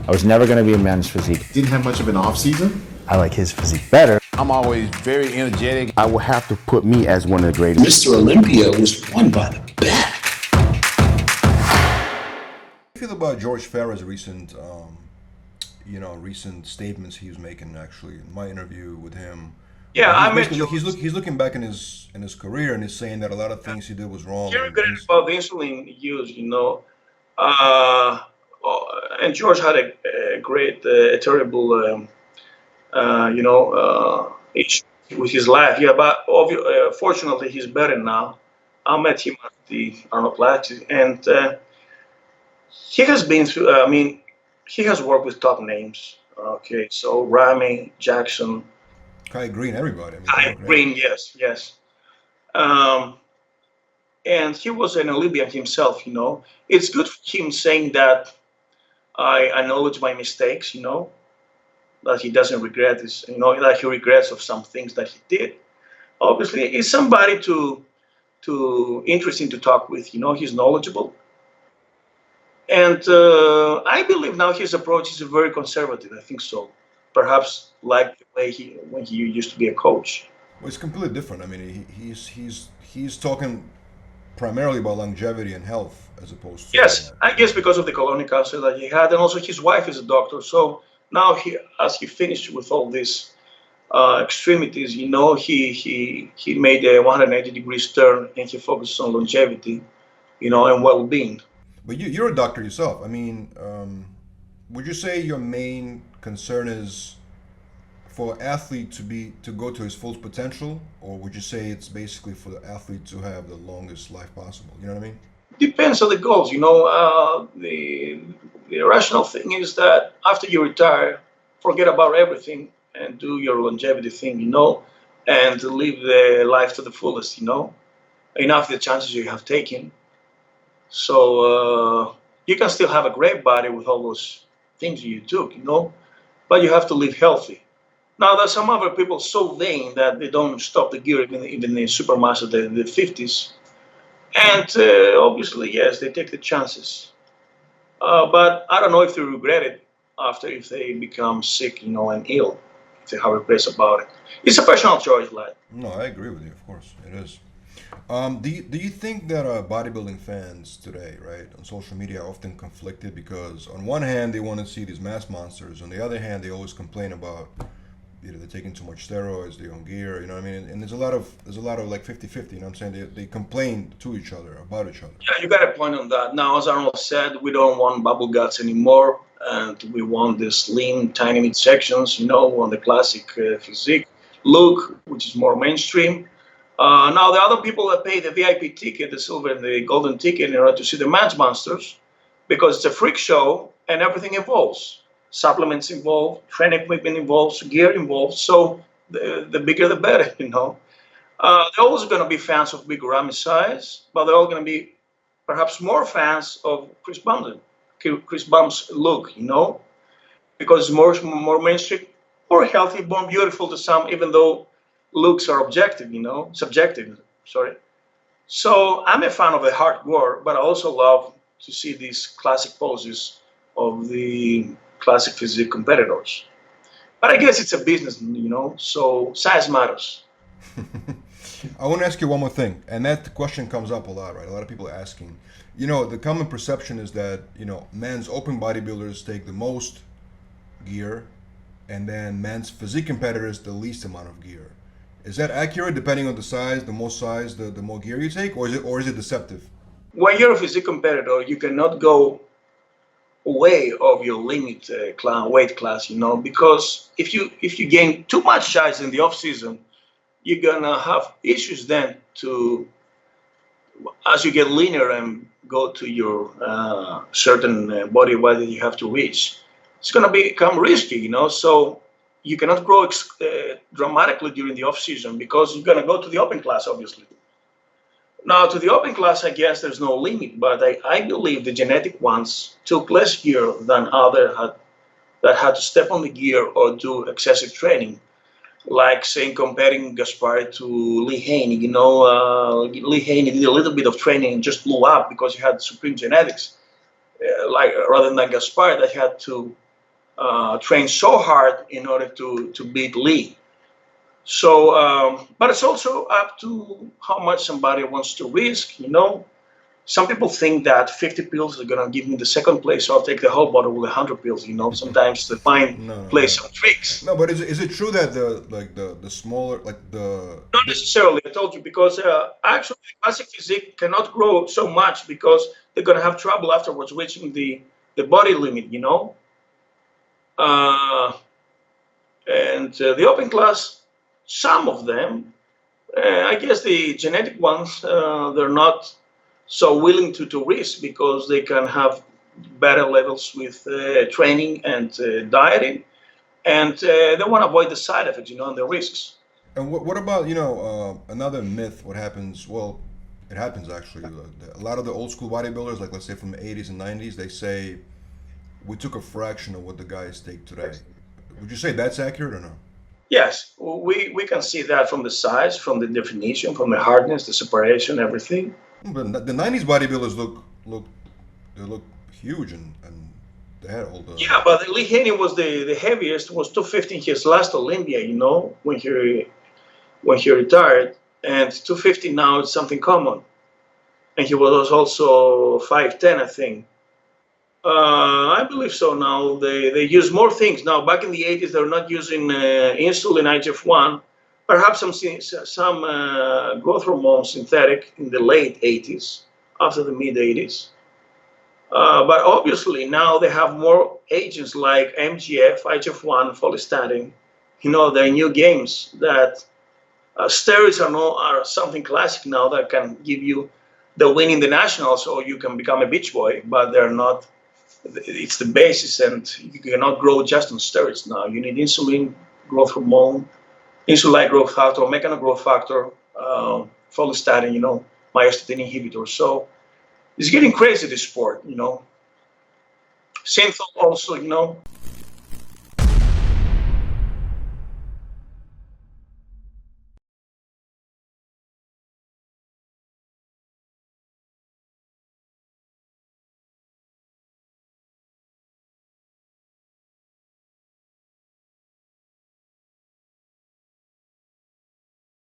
I was never going to be a men's physique. Didn't have much of an off season. I like his physique better. I'm always very energetic. I will have to put me as one of the greatest. Mr. Olympia was won by the back. How do you feel about George Farah's recent, recent statements he was making? Actually, in my interview with him, he's looking back in his career and he's saying that a lot of things he did was wrong. He regretted about the insulin use, and George had a great, a terrible, issue with his life. Yeah, but fortunately, he's better now. I met him at the Arnold Plastic, and he has been through. He has worked with top names. Okay, so Ramy, Jackson, Kai Green, everybody. Kai Green, yes. And he was an Olympian himself. It's good for him saying that I acknowledge my mistakes. That he doesn't regret this. That he regrets of some things that he did. Obviously, he's somebody to interesting to talk with. He's knowledgeable. And I believe now his approach is very conservative. I think so. Perhaps like the way when he used to be a coach. Well, it's completely different. He's talking primarily about longevity and health as opposed to. Yes, I guess because of the colon cancer that he had, and also his wife is a doctor. So now as he finished with all these extremities, he made a 180-degree turn and he focused on longevity, and well-being. But you're a doctor yourself. Would you say your main concern is for an athlete to go to his full potential, or would you say it's basically for the athlete to have the longest life possible? You know what I mean? Depends on the goals. The rational thing is that after you retire, forget about everything and do your longevity thing, and live the life to the fullest, enough the chances you have taken. So you can still have a great body with all those things you took, but you have to live healthy. Now, there's some other people so vain that they don't stop the gear even in supermass of the 50s. And obviously, yes, they take the chances. But I don't know if they regret it if they become sick, and ill, if they have regrets about it. It's a personal choice, lad. No, I agree with you, of course. It is. Do you think that bodybuilding fans today, right, on social media are often conflicted because on one hand they want to see these mass monsters, on the other hand they always complain about they're taking too much steroids, they're on gear, and there's a lot of like 50-50, I'm saying? They complain to each other, about each other. Yeah, you got a point on that. Now, as Arnold said, we don't want bubble guts anymore, and we want the slim, tiny midsections, on the classic physique look, which is more mainstream. Now, the other people that pay the VIP ticket, the silver and the golden ticket, in order to see the match monsters, because it's a freak show and everything involves. Supplements involved, training equipment involves, gear involved. So the bigger the better, They're always going to be fans of big Ramy size, but they're all going to be perhaps more fans of Chris Bum's look, because it's more mainstream, more healthy, more beautiful to some, even though looks are subjective, sorry. So I'm a fan of the hardcore, but I also love to see these classic poses of the classic physique competitors. But I guess it's a business, so size matters. I want to ask you one more thing, and that question comes up a lot, right? A lot of people are asking. The common perception is that, men's open bodybuilders take the most gear, and then men's physique competitors the least amount of gear. Is that accurate, depending on the size, the more gear you take, or is it deceptive? When you're a physique competitor, you cannot go way of your limit weight class, because if you gain too much size in the off season, you're gonna have issues then as you get leaner and go to your certain body weight that you have to reach. It's gonna become risky, So you cannot grow dramatically during the off season because you're gonna go to the open class, obviously. Now, to the open class, I guess there's no limit, but I believe the genetic ones took less gear than others that had to step on the gear or do excessive training. Like, saying, comparing Gaspar to Lee Haney. Lee Haney did a little bit of training and just blew up because he had supreme genetics, rather than Gaspar that had to train so hard in order to beat Lee. So, but it's also up to how much somebody wants to risk, you know. Some people think that 50 pills are gonna give me the second place, so I'll take the whole bottle with 100 pills, you know. Sometimes the mind plays some tricks. No, but is it true that the smaller, like Not necessarily, I told you, because actually the classic physique cannot grow so much because they're gonna have trouble afterwards reaching the body limit, you know. And the open class, some of them, I guess the genetic ones, they're not so willing to risk because they can have better levels with training and dieting, and they want to avoid the side effects, you know, and the risks. And what about, you know, another myth? What happens? Well, it happens actually. A lot of the old school bodybuilders, like let's say from the 80s and 90s, they say we took a fraction of what the guys take today. Would you say that's accurate or no? Yes, we can see that from the size, from the definition, from the hardness, the separation, everything. But the 90s bodybuilders look huge and they had all the... Yeah, but Lee Haney was the heaviest, was 250 in his last Olympia, you know, when he retired, and 250 now is something common. And he was also 5'10", I think. I believe so now. They use more things. Now, back in the 80s, they were not using insulin, IGF-1, perhaps some growth hormone synthetic in the late 80s, after the mid-80s. But obviously, now they have more agents like MGF, IGF-1, follistatin. You know, they're new games that steroids are something classic now that can give you the win in the nationals, or you can become a beach boy, but they're not. It's the basis, and you cannot grow just on steroids now. You need insulin, growth hormone, insulin-like growth factor, mechano growth factor, follistatin, you know, myostatin inhibitor. So it's getting crazy, this sport, you know. Synthol also, you know.